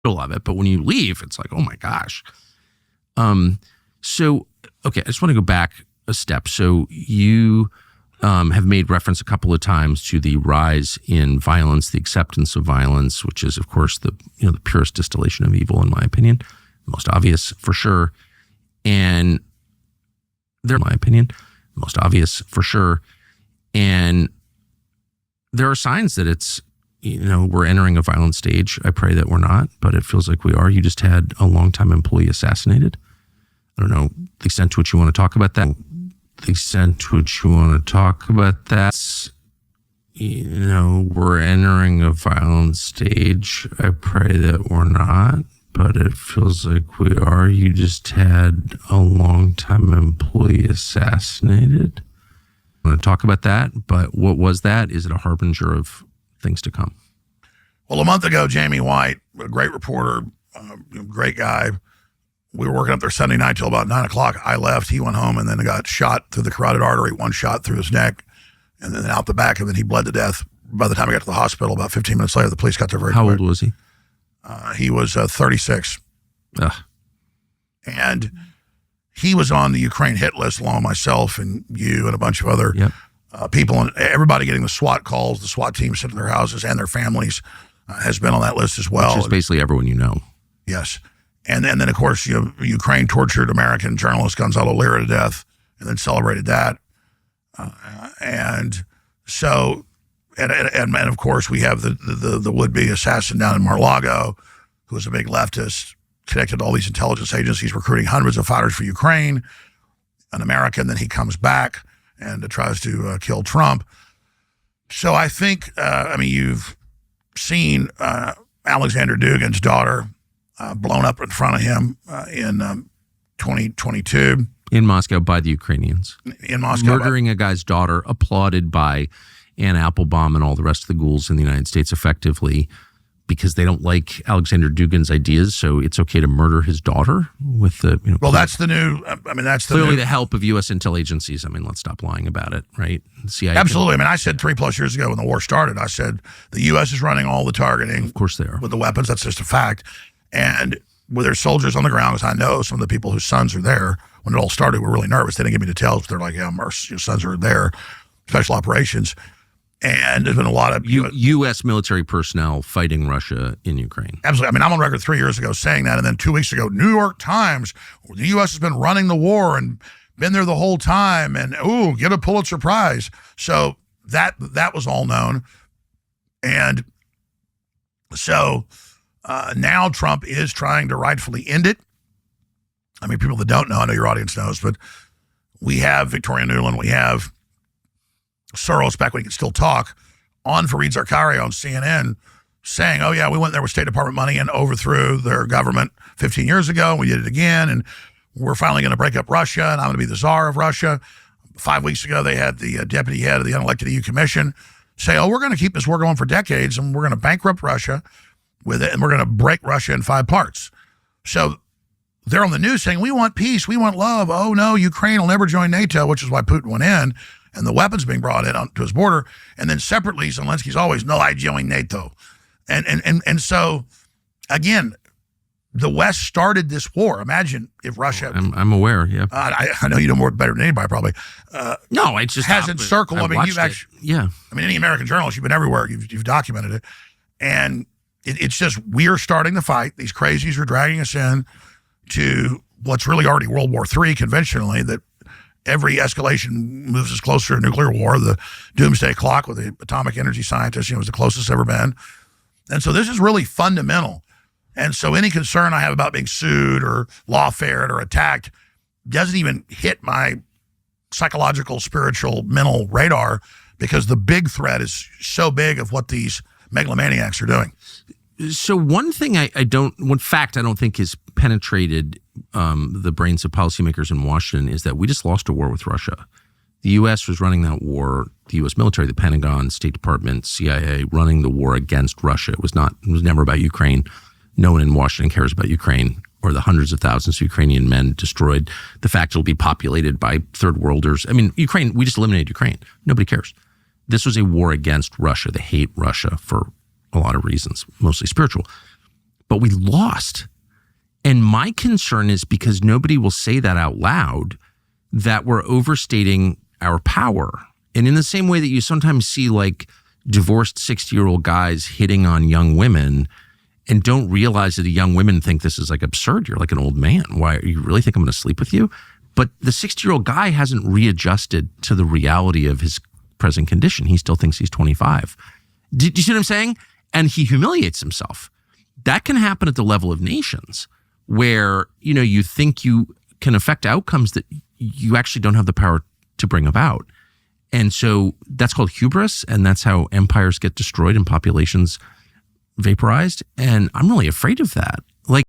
of it, but when you leave, it's like, oh my gosh. So, okay, I just want to go back a step. So you have made reference a couple of times to the rise in violence, the acceptance of violence, which is, of course, the purest distillation of evil, in my opinion, most obvious for sure. And there are signs that it's, we're entering a violent stage. I pray that we're not, but it feels like we are. You just had a longtime employee assassinated. I don't know the extent to which you want to talk about that. We're entering a violent stage. I pray that we're not, but it feels like we are. You just had a longtime employee assassinated. I want to talk about that, but what was that? Is it a harbinger of things to come? Well, a month ago, Jamie White, a great reporter, great guy. We were working up there Sunday night till about 9 o'clock. I left. He went home and then got shot through the carotid artery, one shot through his neck, and then out the back, and then he bled to death. By the time he got to the hospital, about 15 minutes later, the police got there very quick. How old was he? He was 36. Ugh. And he was on the Ukraine hit list along with myself and you and a bunch of other people. And everybody getting the SWAT calls, the SWAT teams sent to their houses and their families has been on that list as well. Which is basically everyone you know. Yes. And then, of course, Ukraine tortured American journalist Gonzalo Lira to death and then celebrated that. And of course, we have the would-be assassin down in Mar-a-Lago, who is a big leftist, connected to all these intelligence agencies, recruiting hundreds of fighters for Ukraine, an American. Then he comes back and tries to kill Trump. So I think, you've seen Alexander Dugin's daughter blown up in front of him in 2022. In Moscow by the Ukrainians. In Moscow. Murdering a guy's daughter, applauded by Anne Applebaum and all the rest of the ghouls in the United States effectively because they don't like Alexander Dugin's ideas, so it's okay to murder his daughter with the... well, that's the new... clearly the help of U.S. intel agencies. Let's stop lying about it, right? The CIA Absolutely. I said 3+ years ago when the war started, I said the U.S. is running all the targeting. Of course they are. With the weapons. That's just a fact. And with their soldiers on the ground, because I know some of the people whose sons are there, when it all started, were really nervous. They didn't give me details, but they're like, yeah, your sons are there, special operations. And there's been a lot of U.S. military personnel fighting Russia in Ukraine. Absolutely. I'm on record 3 years ago saying that. And then 2 weeks ago, New York Times, the U.S. has been running the war and been there the whole time. And, get a Pulitzer Prize. So that was all known. And so now Trump is trying to rightfully end it. People that don't know, I know your audience knows, but we have Victoria Nuland, we have Soros, back when he could still talk, on Fareed Zakaria on CNN saying, oh yeah, we went there with State Department money and overthrew their government 15 years ago. And we did it again. And we're finally going to break up Russia. And I'm going to be the czar of Russia. 5 weeks ago, they had the deputy head of the unelected EU Commission say, oh, we're going to keep this war going for decades. And we're going to bankrupt Russia with it. And we're going to break Russia in 5 parts. So they're on the news saying, we want peace. We want love. Oh no, Ukraine will never join NATO, which is why Putin went in. And the weapons being brought in to his border. And then separately, Zelensky's always, no, I join NATO. And so, again, the West started this war. Imagine if Russia... I'm aware, yeah. I know you know more better than anybody, probably. No, it's just... Has encircled... you've actually... Yeah. Any American journalist, you've been everywhere. You've documented it. And it's just, we're starting the fight. These crazies are dragging us in to what's really already World War III conventionally, that every escalation moves us closer to nuclear war. The doomsday clock with the atomic energy scientists, was the closest it's ever been. And so this is really fundamental. And so any concern I have about being sued or lawfared or attacked doesn't even hit my psychological, spiritual, mental radar, because the big threat is so big of what these megalomaniacs are doing. So one thing one fact I don't think is penetrated the brains of policymakers in Washington is that we just lost a war with Russia. The U.S. was running that war, the U.S. military, the Pentagon, State Department, CIA, running the war against Russia. It was never about Ukraine. No one in Washington cares about Ukraine or the hundreds of thousands of Ukrainian men destroyed. The fact it'll be populated by third worlders. Ukraine, we just eliminated Ukraine. Nobody cares. This was a war against Russia. They hate Russia for a lot of reasons, mostly spiritual. but we lost. And my concern is because nobody will say that out loud, that we're overstating our power. And in the same way that you sometimes see like divorced 60-year-old guys hitting on young women and don't realize that the young women think this is like absurd. You're like an old man. Why, you really think I'm going to sleep with you? But the 60-year-old guy hasn't readjusted to the reality of his present condition. He still thinks he's 25. Do you see what I'm saying? And he humiliates himself. That can happen at the level of nations where, you think you can affect outcomes that you actually don't have the power to bring about. And so that's called hubris, and that's how empires get destroyed and populations vaporized. And I'm really afraid of that. Like,